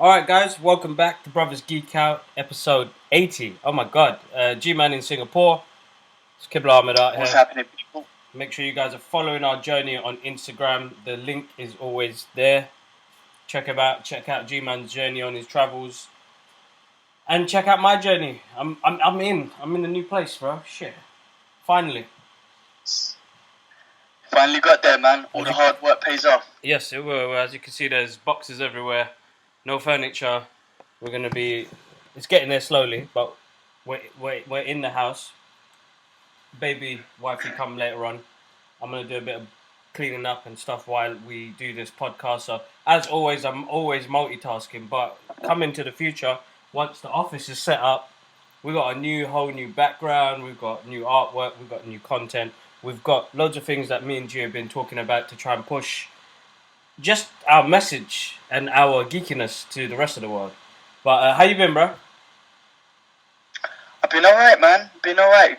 Alright, guys, welcome back to Brothers Geek Out, episode 80. Oh my god, G-Man in Singapore. It's Kibla Ahmed out What's here. happening, people? Make sure you guys are following our journey on Instagram. The link is always there. Check out G-Man's journey on his travels. And check out my journey. I'm in the new place, bro. Shit. Finally. Finally got there, man. All the hard work pays off. Yes, it will. As you can see, there's boxes everywhere. No furniture. It's getting there slowly, but we're in the house. Baby wifey come later on. I'm gonna do a bit of cleaning up and stuff while we do this podcast. So as always, I'm always multitasking. But coming to the future, once the office is set up, we got a whole new background. We've got new artwork. We've got new content. We've got loads of things that me and G have been talking about to try and push just our message and our geekiness to the rest of the world. But how you been, bro? I've been alright, man. Been alright.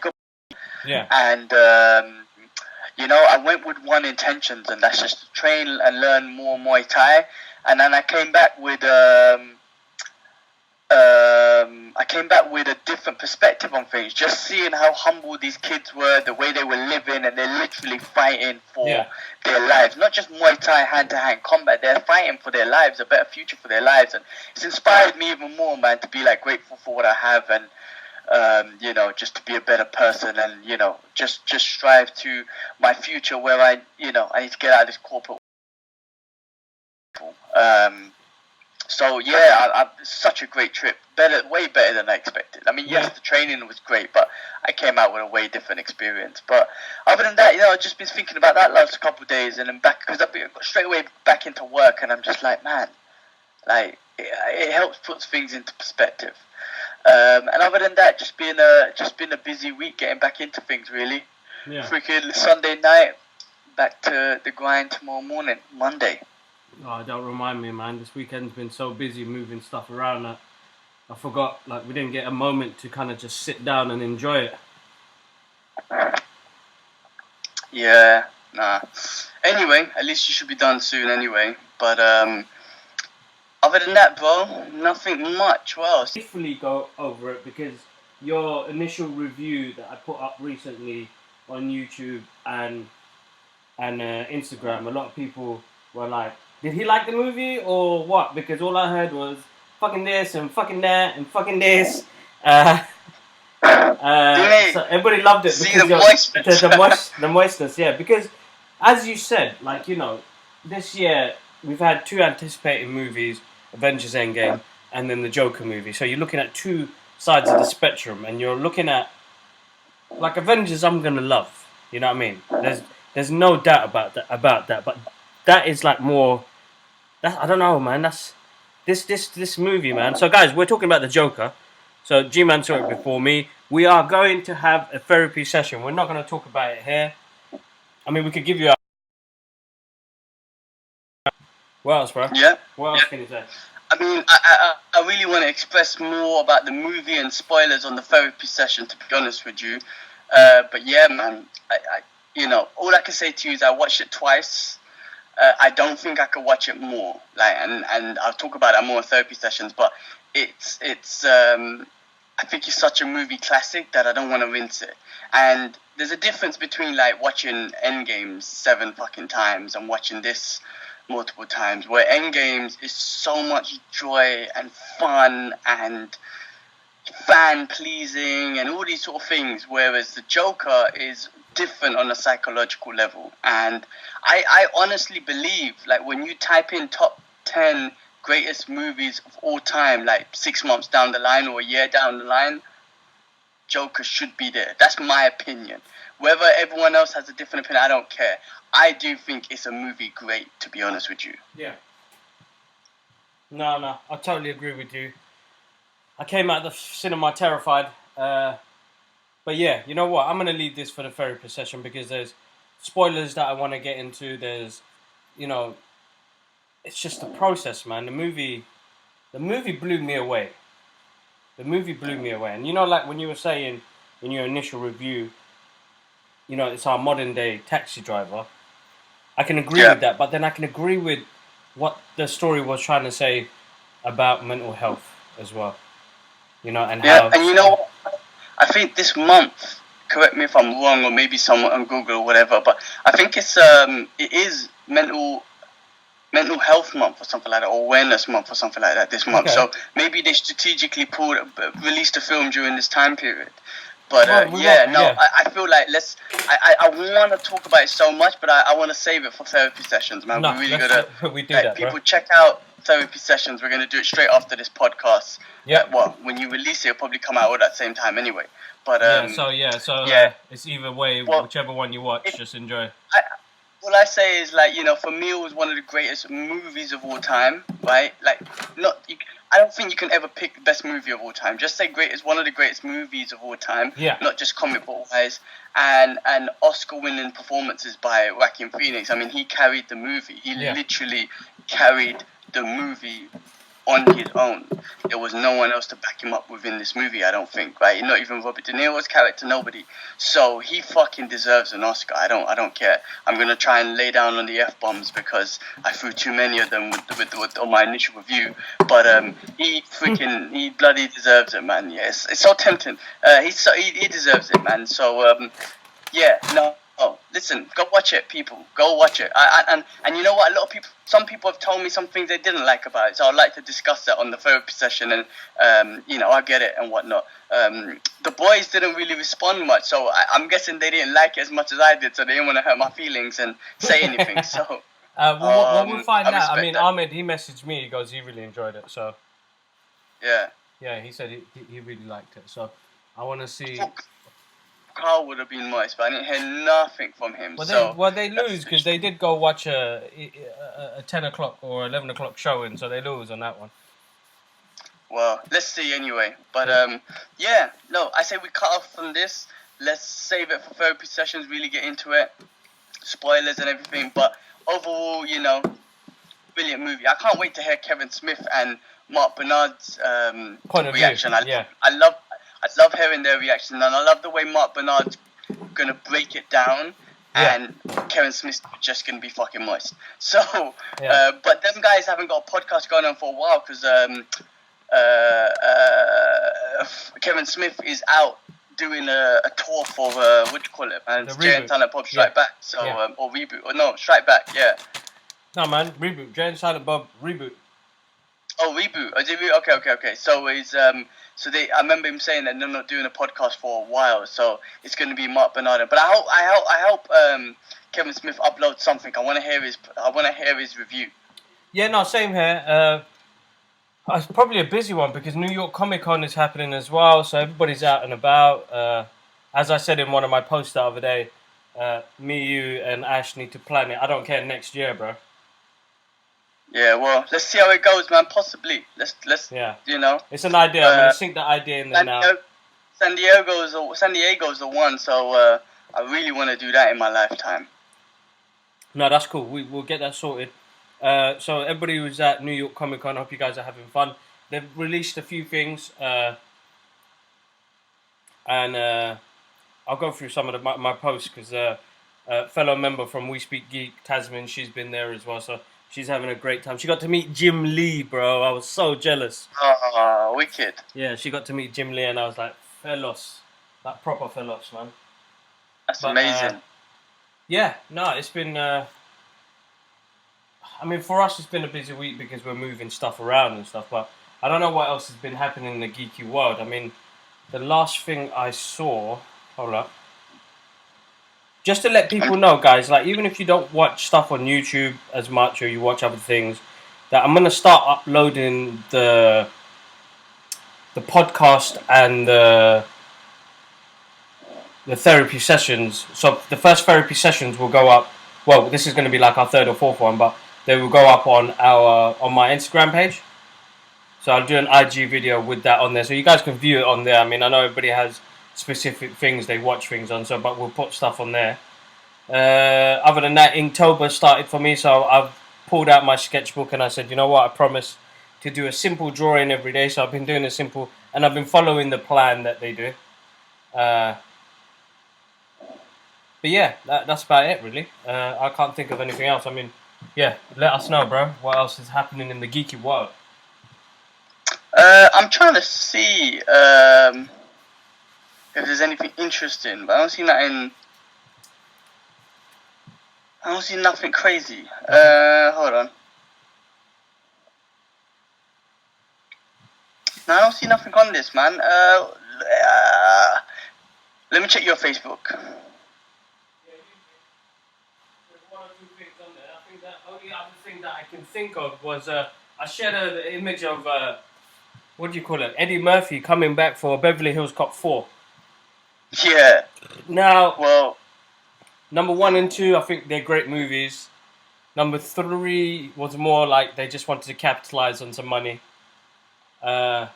Yeah. And, I went with one intentions, and that's just to train and learn more Muay Thai. And then I came back with a different perspective on things. Just seeing how humble these kids were, the way they were living, and they're literally fighting for their lives. Not just Muay Thai hand-to-hand combat. They're fighting for their lives, a better future for their lives. And it's inspired me even more, man, to be like grateful for what I have and just to be a better person and, just strive to my future where I need to get out of this corporate. So yeah, such a great trip. Way better than I expected. I mean, yes, the training was great, but I came out with a way different experience. But other than that, I've just been thinking about that last couple of days, and then because I got straight away back into work, and I'm just like, man, like it helps put things into perspective. And other than that, just been a busy week getting back into things, really. Yeah. Freaking Sunday night, back to the grind tomorrow morning, Monday. Oh, don't remind me, man. This weekend's been so busy moving stuff around that I forgot, we didn't get a moment to kind of just sit down and enjoy it. Yeah, nah. Anyway, at least you should be done soon anyway. But, other than that, bro, nothing much. What else? Briefly go over it because your initial review that I put up recently on YouTube and Instagram, a lot of people were like, did he like the movie or what? Because all I heard was fucking this and fucking that and fucking this. So everybody loved it because the moistness, yeah. Because as you said, this year we've had two anticipated movies, Avengers Endgame and then the Joker movie. So you're looking at two sides of the spectrum, and you're looking at Avengers. I'm gonna love. You know what I mean? There's no doubt about that. But that is more. I don't know, man. That's this movie, man. So guys, we're talking about the Joker. So G-Man saw it before me. We are going to have a therapy session. We're not going to talk about it here. I mean, we could give you a... What else, bro? Yeah. What else can you say? I mean, I really want to express more about the movie and spoilers on the therapy session, to be honest with you. But yeah, man, all I can say to you is I watched it twice. I don't think I could watch it more. And I'll talk about that more in therapy sessions. But it's I think it's such a movie classic that I don't want to rinse it. And there's a difference between watching Endgames 7 fucking times and watching this multiple times, where Endgames is so much joy and fun and fan pleasing and all these sort of things, whereas the Joker is different on a psychological level. And I honestly believe, when you type in top 10 greatest movies of all time, 6 months down the line or a year down the line, Joker should be there. That's my opinion. Whether everyone else has a different opinion, I don't care. I do think it's a movie great, to be honest with you. Yeah. No, I totally agree with you. I came out of the cinema terrified. But yeah, you know what? I'm going to leave this for the therapy session because there's spoilers that I want to get into. There's, it's just the process, man. The movie blew me away. And when you were saying in your initial review, it's our modern day taxi driver. I can agree with that, but then I can agree with what the story was trying to say about mental health as well. You know, and Yeah, how. and you know what? I think this month, correct me if I'm wrong, or maybe someone on Google or whatever, but I think it is mental health month or something like that, or awareness month or something like that this month. Okay. So maybe they strategically released a film during this time period. But Well, we yeah, won't. no, Yeah. I feel like I want to talk about it so much, but I want to save it for therapy sessions, man. We No, really gotta we do that, bro. people check out therapy sessions. We're gonna do it straight after this podcast. Yep. Well, when you release it, it'll probably come out at that same time anyway. But So it's either way, well, whichever one you watch, just enjoy. all I say is, like, for me, it was one of the greatest movies of all time, right? Like, I don't think you can ever pick the best movie of all time. Just say greatest, one of the greatest movies of all time. Yeah. Not just comic book wise, and Oscar-winning performances by Joaquin Phoenix. I mean, he carried the movie. He literally carried the movie on his own. There was no one else to back him up within this movie, I don't think, right? Not even Robert De Niro's character, nobody. So he fucking deserves an Oscar. I don't care. I'm gonna try and lay down on the F-bombs because I threw too many of them with on my initial review. But he bloody deserves it, man. Yes, it's so tempting. He deserves it, man. So yeah, no. Oh, listen, go watch it, people. Go watch it. And you know what? Some people have told me some things they didn't like about it. So I'd like to discuss that on the therapy session. And I get it and whatnot. The boys didn't really respond much, so I'm guessing they didn't like it as much as I did. So they didn't want to hurt my feelings and say anything. So we'll find out. I mean, that. Ahmed, he messaged me. He goes, he really enjoyed it. So Yeah, he said he really liked it. So I want to see. Carl would have been nice, but I didn't hear nothing from him. They lose because they did go watch a 10 o'clock or 11 o'clock showing, so they lose on that one. Well, let's see anyway. But I say we cut off from this. Let's save it for therapy sessions, really get into it. Spoilers and everything. But overall, brilliant movie. I can't wait to hear Kevin Smith and Mark Bernard's reaction. I love hearing their reaction, and I love the way Mark Bernard's gonna break it down, and Kevin Smith's just gonna be fucking moist. So, but them guys haven't got a podcast going on for a while because Kevin Smith is out doing a tour for what do you call it, man? It's Jay and Silent Bob Strike Back. So or reboot or no Strike Back, yeah. No man, reboot. Jay and Silent Bob reboot. Oh, reboot. Oh, okay. So it's I remember him saying that they're not doing a podcast for a while, so it's going to be Mark Bernard. But I hope Kevin Smith uploads something. I want to hear his review. Yeah, no, same here. It's probably a busy one because New York Comic Con is happening as well, so everybody's out and about. As I said in one of my posts the other day, me, you, and Ash need to plan it. I don't care next year, bro. Yeah, well, let's see how it goes, man. Possibly. Let's It's an idea. I'm gonna sink the idea in there now. San Diego's the one, so I really want to do that in my lifetime. No, that's cool. We'll get that sorted. So everybody who's at New York Comic Con, I hope you guys are having fun. They've released a few things, and I'll go through some of my posts because a fellow member from We Speak Geek, Tasman, she's been there as well, so she's having a great time. She got to meet Jim Lee, bro. I was so jealous. Oh, wicked. Yeah, she got to meet Jim Lee, and I was like, fellas. Like, proper fellas, man. That's amazing. It's been... for us, it's been a busy week because we're moving stuff around and stuff, but I don't know what else has been happening in the geeky world. The last thing I saw... Hold up. Just to let people know, guys, like, even if you don't watch stuff on YouTube as much or you watch other things, that I'm going to start uploading the podcast and the therapy sessions. So the first therapy sessions will go up. Well, this is going to be like our third or fourth one, but they will go up on my Instagram page. So I'll do an IG video with that on there, so you guys can view it on there. I know everybody has specific things they watch things on, but we'll put stuff on there. Other than that, Inktober started for me, so I've pulled out my sketchbook and I said, you know what, I promise to do a simple drawing every day. So I've been doing a simple, and I've been following the plan that they do. But yeah, that's about it really. I can't think of anything else. Let us know, bro. What else is happening in the geeky world? I'm trying to see if there's anything interesting, but I don't see nothing. I don't see nothing crazy. Hold on. No, I don't see nothing on this, man. Let me check your Facebook. One or two things on there. I think the only other thing that I can think of was I shared an image of what do you call it? Eddie Murphy coming back for Beverly Hills Cop 4. Yeah. Now, Well, number 1 and 2, I think they're great movies. Number 3 was more like they just wanted to capitalize on some money. I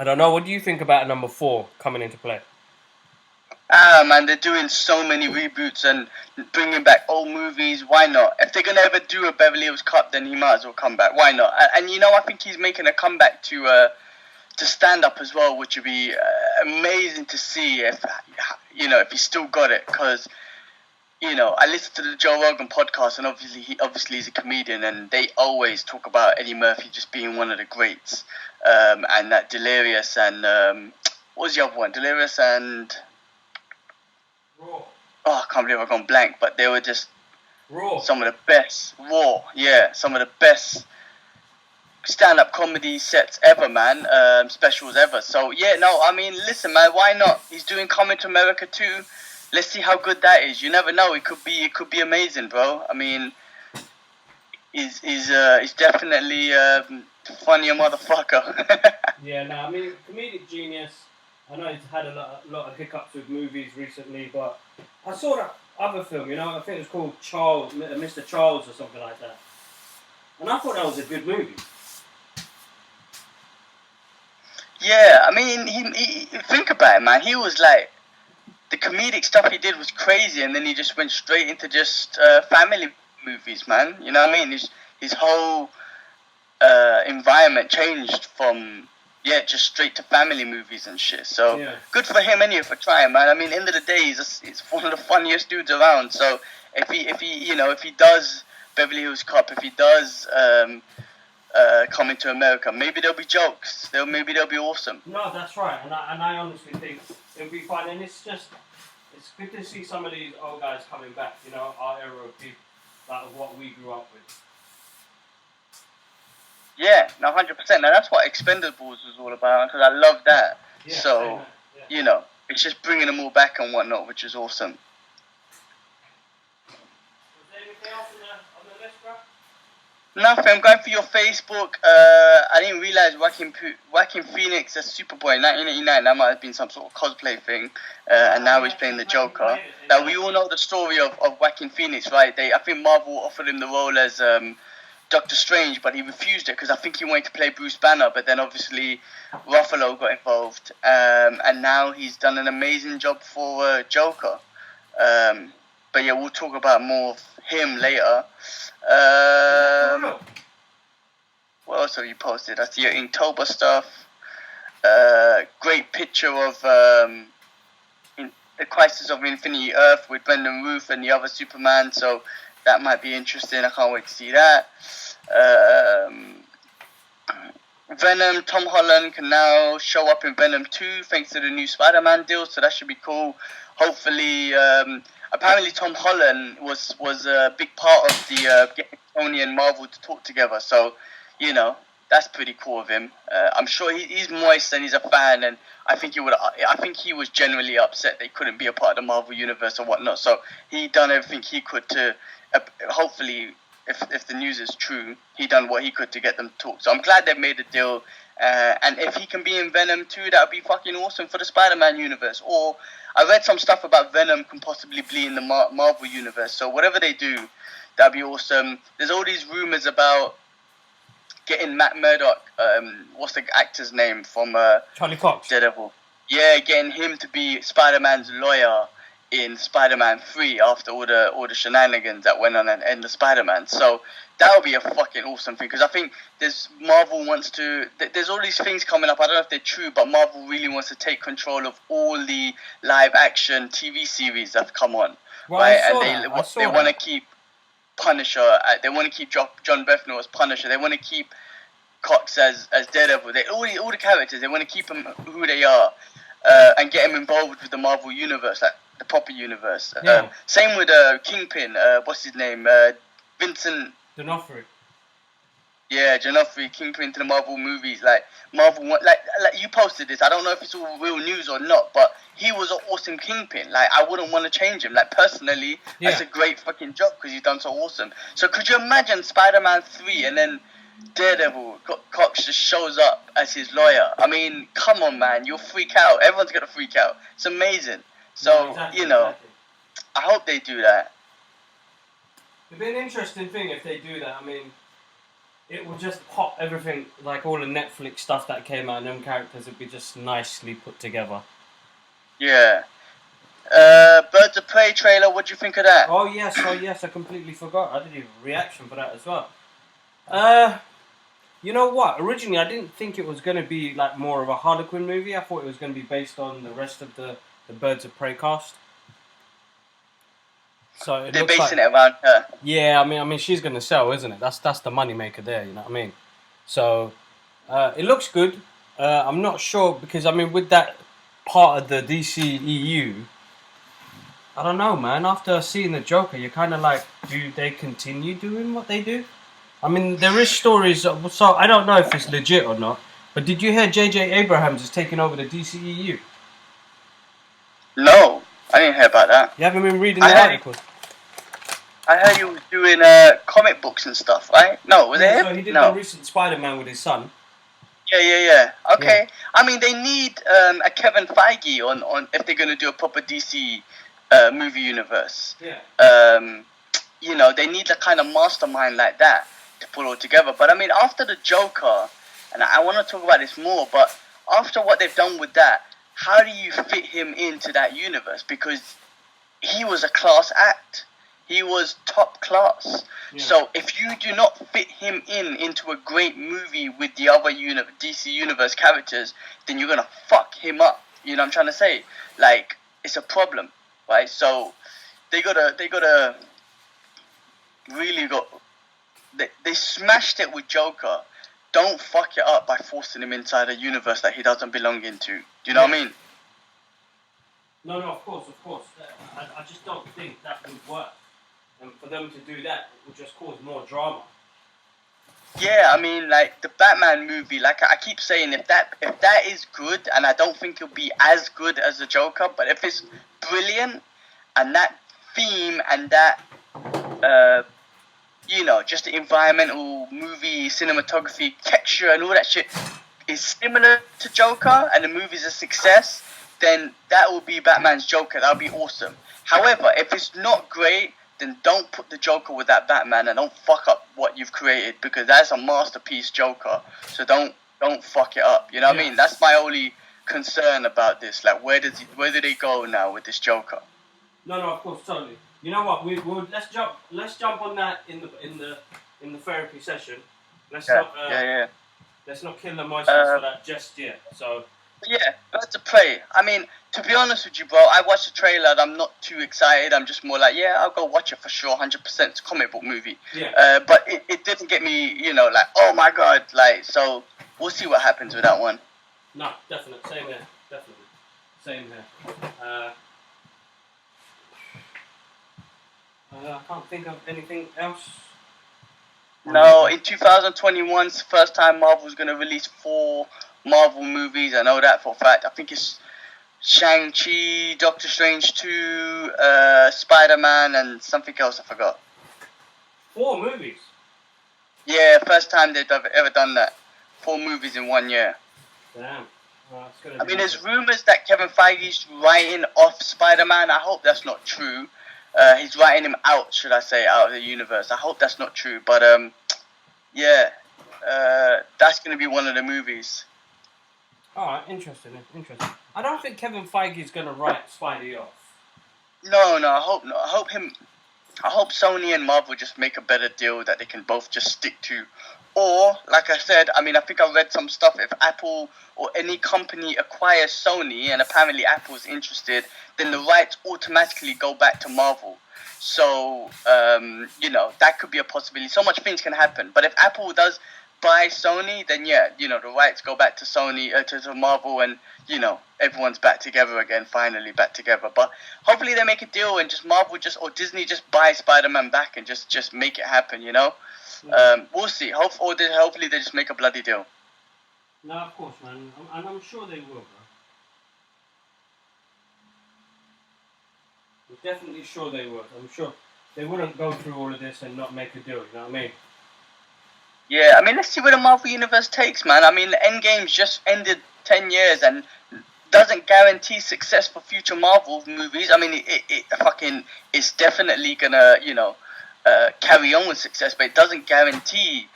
don't know. What do you think about number 4 coming into play? man, they're doing so many reboots and bringing back old movies. Why not? If they're gonna ever do a Beverly Hills Cop, then he might as well come back. Why not? And you know, I think he's making a comeback to stand up as well, which would be amazing to see if if he's still got it. Because I listen to the Joe Rogan podcast, and obviously he's a comedian, and they always talk about Eddie Murphy just being one of the greats, and that Delirious and what was the other one? Delirious and Raw. Oh, I can't believe I've gone blank, but they were just Raw. some of the best. Raw, yeah, some of the best stand-up comedy sets ever, man. Specials ever. So yeah, no, I mean, listen, man, why not? He's doing Coming to America too. Let's see how good that is. You never know. It could be amazing, bro. I mean, he's definitely funny a motherfucker. Yeah, no, I mean, comedic genius. I know he's had a lot of hiccups with movies recently, but I saw that other film, I think it was called Charles, Mr. Charles or something like that. And I thought that was a good movie. Yeah, I mean, he think about it, man. He was like, the comedic stuff he did was crazy, and then he just went straight into just family movies, man. You know what I mean? His whole environment changed from just straight to family movies and shit. So good for him anyway for trying, man. I mean, end of the day, he's one of the funniest dudes around. So if he does Beverly Hills Cop, if he does Coming to America, maybe there'll be jokes. Maybe they'll be awesome. No, that's right, and I honestly think it'll be fun, and it's good to see some of these old guys coming back. Our era of people, like what we grew up with. Yeah, no, 100%. Now that's what Expendables was all about, because I love that. Yeah, so, it's just bringing them all back and whatnot, which is awesome. Was there anything else on the list, bro? Nothing. I'm going for your Facebook. I didn't realize Joaquin Phoenix as Superboy in 1989. That might have been some sort of cosplay thing, and now he's playing the Joker. Now we all know the story of Joaquin Phoenix, right? I think Marvel offered him the role as Doctor Strange, but he refused it because I think he wanted to play Bruce Banner, but then obviously Ruffalo got involved, and now he's done an amazing job for Joker. But yeah, we'll talk about more of him later. What else have you posted? That's your Inktober stuff. Great picture of The Crisis of Infinity Earth with Brendan Ruth and the other Superman, so that might be interesting. I can't wait to see that. Venom, Tom Holland can now show up in Venom 2 thanks to the new Spider-Man deal, so that should be cool. Hopefully, apparently Tom Holland was a big part of the getting Sony and Marvel to talk together, so, that's pretty cool of him. I'm sure he's moist and he's a fan, and I think he was generally upset they couldn't be a part of the Marvel universe or whatnot, so he done everything he could to, hopefully, if the news is true, he done what he could to get them to talk. So I'm glad they made a deal. And if he can be in Venom 2, that would be fucking awesome for the Spider-Man universe. Or I read some stuff about Venom can possibly be in the Marvel universe. So whatever they do, that'd be awesome. There's all these rumors about getting Matt Murdock, what's the actor's name from Charlie Cox. Daredevil. Yeah, getting him to be Spider-Man's lawyer in Spider-Man 3 after all the shenanigans that went on in the Spider-Man. So that would be a fucking awesome thing, because I think Marvel wants to, there's all these things coming up, I don't know if they're true, but Marvel really wants to take control of all the live action TV series that come on. Well, right? I saw And they want to keep Punisher. They want to keep John Bethany as Punisher. They want to keep Cox as Daredevil. All the characters, they want to keep them who they are, and get them involved with the Marvel universe, like the proper universe. Yeah. Same with Kingpin. What's his name? Vincent D'Onofrio. Yeah, Janofri, Kingpin to the Marvel movies. Like Marvel, like you posted this. I don't know if it's all real news or not, but he was an awesome Kingpin. Like I wouldn't want to change him. Like personally, that's a great fucking job because he's done so awesome. So could you imagine Spider-Man 3 and then Daredevil Cox just shows up as his lawyer? I mean, come on, man, you'll freak out. Everyone's gonna freak out. It's amazing. So exactly. I hope they do that. It'd be an interesting thing if they do that. I mean, it would just pop everything, like all the Netflix stuff that came out, and them characters would be just nicely put together. Yeah. Birds of Prey trailer, what do you think of that? Oh yes, I completely forgot. I did a reaction for that as well. You know what? Originally, I didn't think it was going to be like more of a Harlequin movie. I thought it was going to be based on the rest of the Birds of Prey cast. So they're basing it around her. Yeah, I mean, she's gonna sell, isn't it? That's the money maker there. You know what I mean? So it looks good. I'm not sure because I mean, with that part of the DCEU, I don't know, man. After seeing the Joker, you're kind of like, do they continue doing what they do? I mean, there is stories. So I don't know if it's legit or not. But did you hear J.J. Abrams is taking over the DCEU? No, I didn't hear about that. You haven't been reading the articles? I heard you were doing comic books and stuff, right? No, was it him? So he did the recent Spider-Man with his son. Yeah. Okay. Yeah. I mean, they need a Kevin Feige on if they're going to do a proper DC movie universe. Yeah. They need a kind of mastermind like that to pull all together. But I mean, after the Joker, and I want to talk about this more, but after what they've done with that, how do you fit him into that universe? Because he was a class act. He was top class. Yeah. So if you do not fit him into a great movie with the other DC Universe characters, then you're gonna fuck him up. You know what I'm trying to say? Like, it's a problem, right? So they gotta really they smashed it with Joker. Don't fuck it up by forcing him inside a universe that he doesn't belong into. Do you know what I mean? No, of course. I just don't think that would work. And for them to do that, it would just cause more drama. Yeah, I mean, like the Batman movie, like I keep saying, if that is good, and I don't think it'll be as good as the Joker, but if it's brilliant, and that theme and that, just the environmental movie, cinematography, texture, and all that shit is similar to Joker, and the movie's a success, then that will be Batman's Joker. That'll be awesome. However, if it's not great, then don't put the Joker with that Batman and don't fuck up what you've created, because that's a masterpiece Joker. So don't fuck it up. You know what I mean? That's my only concern about this. Like, where do they go now with this Joker? No, of course, totally. You know what? Let's jump on that in the therapy session. Let's not kill the emotions for that just yet. So. Yeah, Birds of Prey. I mean, to be honest with you, bro, I watched the trailer and I'm not too excited. I'm just more like, yeah, I'll go watch it for sure, 100%. It's a comic book movie. Yeah. But it didn't get me, like, oh my god, like, so we'll see what happens with that one. No, definitely. Same here. Definitely. Same here. I can't think of anything else. No, in 2021, it's the first time Marvel's going to release 4 Marvel movies. I know that for a fact. I think it's Shang-Chi, Doctor Strange 2, Spider-Man, and something else I forgot. 4 movies? Yeah, first time they've ever done that. 4 movies in 1 year. Damn. I mean, there's rumors that Kevin Feige's writing off Spider-Man. I hope that's not true. He's writing him out, should I say, out of the universe. I hope that's not true. But, that's going to be one of the movies. Alright, interesting. I don't think Kevin Feige is going to write Spidey off. No, I hope not. I hope Sony and Marvel just make a better deal that they can both just stick to Or, like I said, I mean, I think I read some stuff. If Apple or any company acquires Sony, and apparently Apple's interested, then the rights automatically go back to Marvel. So, that could be a possibility. So much things can happen. But if Apple does buy Sony, then yeah, the rights go back to Sony, to Marvel, and everyone's back together again. Finally, back together. But hopefully they make a deal and just Marvel or Disney just buy Spider-Man back and just make it happen. We'll see. Hopefully they just make a bloody deal. No, of course, man, and I'm sure they will, bro. I'm definitely sure they will. I'm sure they wouldn't go through all of this and not make a deal. You know what I mean? Yeah, I mean, let's see where the Marvel Universe takes, man. I mean, Endgame's just ended 10 years and doesn't guarantee success for future Marvel movies. I mean, it's definitely gonna, carry on with success, but it doesn't guarantee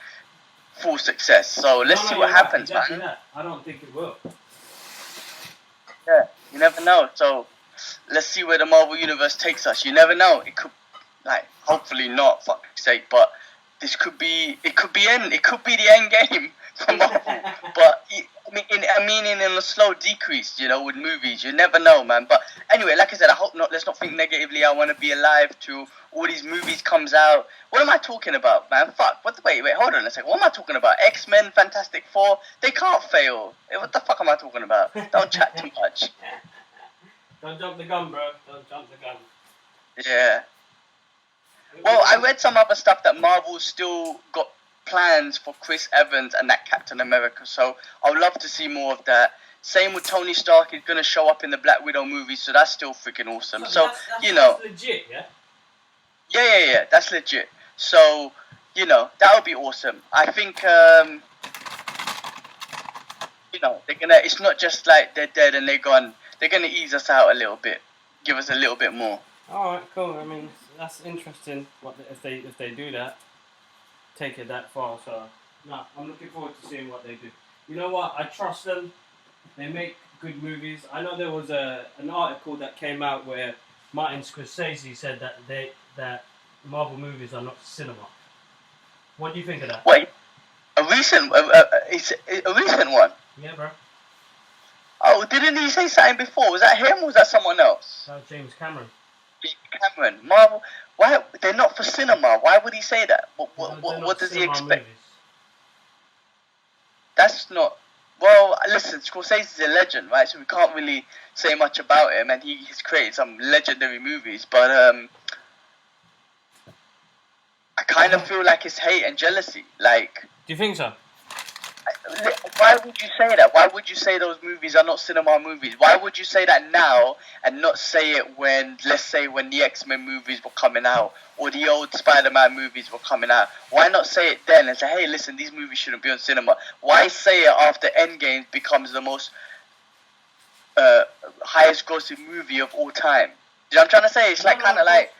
full success. So let's see what happens, exactly man. That. I don't think it will. Yeah, you never know. So let's see where the Marvel Universe takes us. You never know. It could, hopefully not, for fuck's sake, but it could be the end game for Marvel. But in a slow decrease, with movies, you never know, man. But anyway, like I said, I hope not. Let's not think negatively. I want to be alive till all these movies comes out. What am I talking about, man? Fuck. Wait, hold on a second. What am I talking about? X-Men, Fantastic Four. They can't fail. What the fuck am I talking about? Don't chat too much. Don't jump the gun, bro. Don't jump the gun. Yeah. Well, I read some other stuff that Marvel's still got plans for Chris Evans and that Captain America, so I would love to see more of that. Same with Tony Stark, he's going to show up in the Black Widow movie, so that's still freaking awesome. So, that's legit, yeah? Yeah, that's legit. So, that would be awesome. I think, it's not just like they're dead and they're gone. They're going to ease us out a little bit, give us a little bit more. Alright, cool. I mean, that's interesting if they do that, take it that far. So, I'm looking forward to seeing what they do. You know what? I trust them. They make good movies. I know there was an article that came out where Martin Scorsese said that Marvel movies are not cinema. What do you think of that? Wait, a recent one? Yeah, bro. Oh, didn't he say something before? Was that him or was that someone else? That was James Cameron. Marvel, why they're not for cinema? Why would he say that? What does he expect? Movies. That's not. Well, listen, Scorsese's a legend, right? So we can't really say much about him, and he's created some legendary movies. But I kind of feel like it's hate and jealousy. Like, do you think so? Why would you say that? Why would you say those movies are not cinema movies? Why would you say that now and not say it when, let's say, when the X-Men movies were coming out or the old Spider-Man movies were coming out? Why not say it then and say, hey, listen, these movies shouldn't be on cinema? Why say it after Endgame becomes the most highest grossing movie of all time? You know what I'm trying to say? It's like kind of like,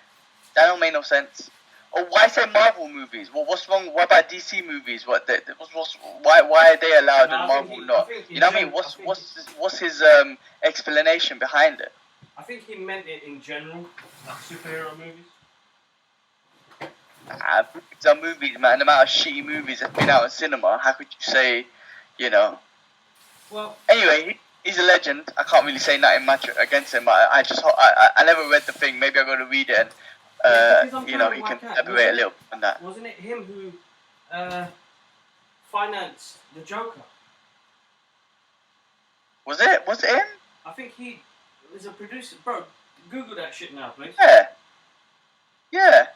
that don't make no sense. Or why say Marvel movies? Well, what's wrong? What about DC movies? Why are they allowed and Marvel not? You know what I mean? What's his explanation behind it? I think he meant it in general, like superhero movies. Some movies, man. The amount of shitty movies that have been out in cinema. How could you say, Well. Anyway, he's a legend. I can't really say nothing much against him. I never read the thing. Maybe I'm going to read it and. He can elaborate a little bit on that. Wasn't it him who financed the Joker? Was it him? I think he was a producer. Bro, Google that shit now, please. Yeah.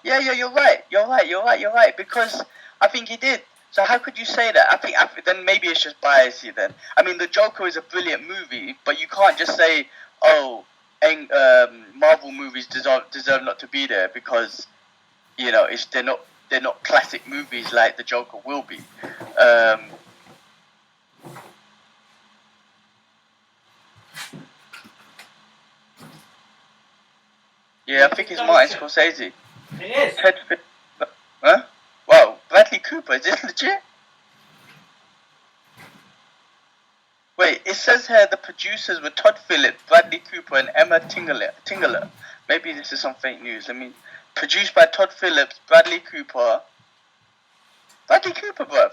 You're right. Because I think he did. So how could you say that? I think then maybe it's just biasy. Then I mean, the Joker is a brilliant movie, but you can't just say, oh. Marvel movies deserve not to be there because they're not classic movies like the Joker will be. Yeah, I think it's Martin Scorsese. It is. Huh? Wow, Bradley Cooper, is this legit? Wait, it says here the producers were Todd Phillips, Bradley Cooper, and Emma Tingler. Maybe this is some fake news. Produced by Todd Phillips, Bradley Cooper, bruv.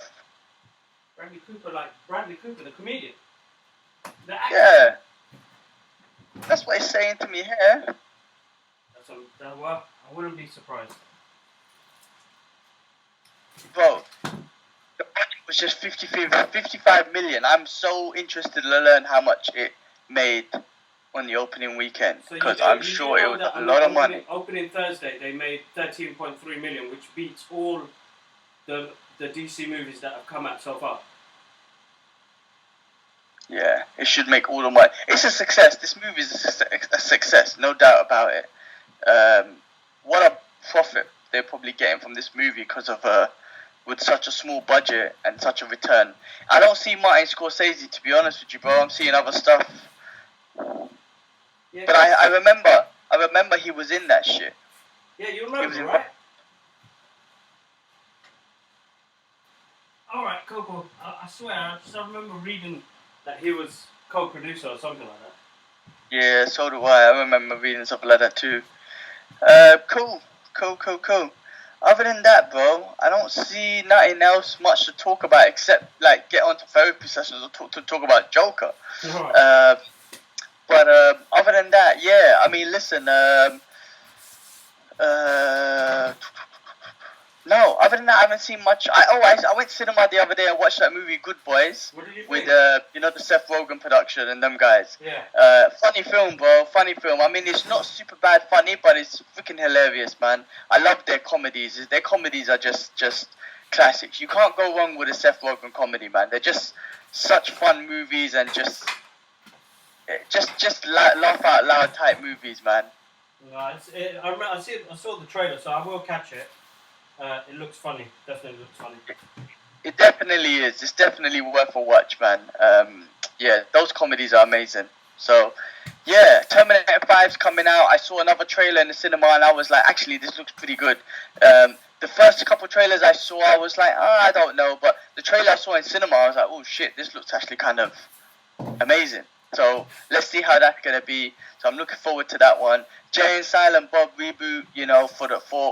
Bradley Cooper, the comedian. The actor. Yeah. That's what it's saying to me here. Well, I wouldn't be surprised. Bro, the budget was just 55 million. I'm so interested to learn how much it made on the opening weekend, because I'm sure it was a lot of money. Opening Thursday, they made 13.3 million, which beats all the DC movies that have come out so far. Yeah, it should make all the money. It's a success. This movie is a success, no doubt about it. What a profit they're probably getting from this movie because of with such a small budget and such a return. I don't see Martin Scorsese, to be honest with you, bro. I'm seeing other stuff. Yeah, but I remember he was in that shit. Yeah, you remember, right? Alright, cool. I swear, I remember reading that he was co-producer or something like that. Yeah, so do I. I remember reading something like that too. Cool. Other than that, bro, I don't see nothing else much to talk about except like get onto therapy sessions or talk about Joker. Right. But other than that, yeah. I mean, listen. No, other than that, I haven't seen much. I went to cinema the other day and watched that movie Good Boys. What did you think? With the Seth Rogen production and them guys. Yeah. Funny film, bro. Funny film. I mean, it's not super bad funny, but it's freaking hilarious, man. I love their comedies. Their comedies are just classics. You can't go wrong with a Seth Rogen comedy, man. They're just such fun movies and just laugh out loud type movies, man. I saw the trailer, so I will catch it. It looks funny. Definitely looks funny. It definitely is. It's definitely worth a watch, man. Yeah, those comedies are amazing. So, yeah, Terminator 5's coming out. I saw another trailer in the cinema, and I was like, actually, this looks pretty good. The first couple trailers I saw, I was like, I don't know. But the trailer I saw in cinema, I was like, oh, shit, this looks actually kind of amazing. So, let's see how that's going to be. So, I'm looking forward to that one. Jay and Silent Bob reboot,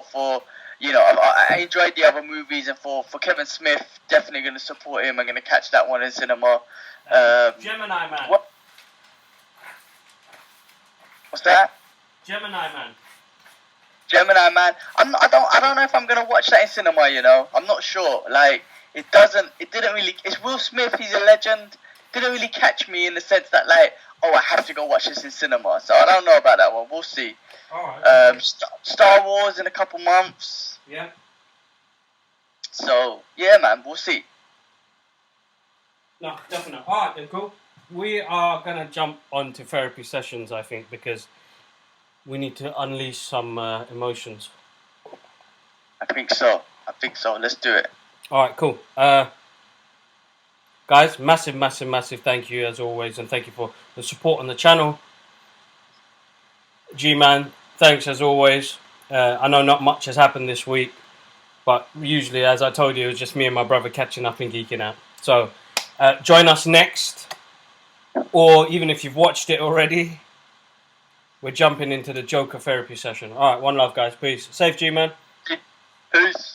for I enjoyed the other movies, and for Kevin Smith, definitely going to support him. I'm going to catch that one in cinema. Gemini Man. What's that? Gemini Man. I don't know if I'm going to watch that in cinema. I'm not sure. Like, it didn't really. It's Will Smith. He's a legend. Didn't really catch me in the sense that I have to go watch this in cinema. So I don't know about that one. We'll see. Alright. Star Wars in a couple months. Yeah. So, yeah, man, we'll see. No, definitely. Alright, then, cool. We are going to jump onto therapy sessions, I think, because we need to unleash some emotions. I think so. Let's do it. Alright, cool. Guys, massive thank you as always, and thank you for the support on the channel. G-Man, thanks as always. I know not much has happened this week, but usually, as I told you, it was just me and my brother catching up and geeking out. So, join us next, or even if you've watched it already, we're jumping into the Joker therapy session. Alright, one love, guys. Peace. Safe, G-Man. Peace.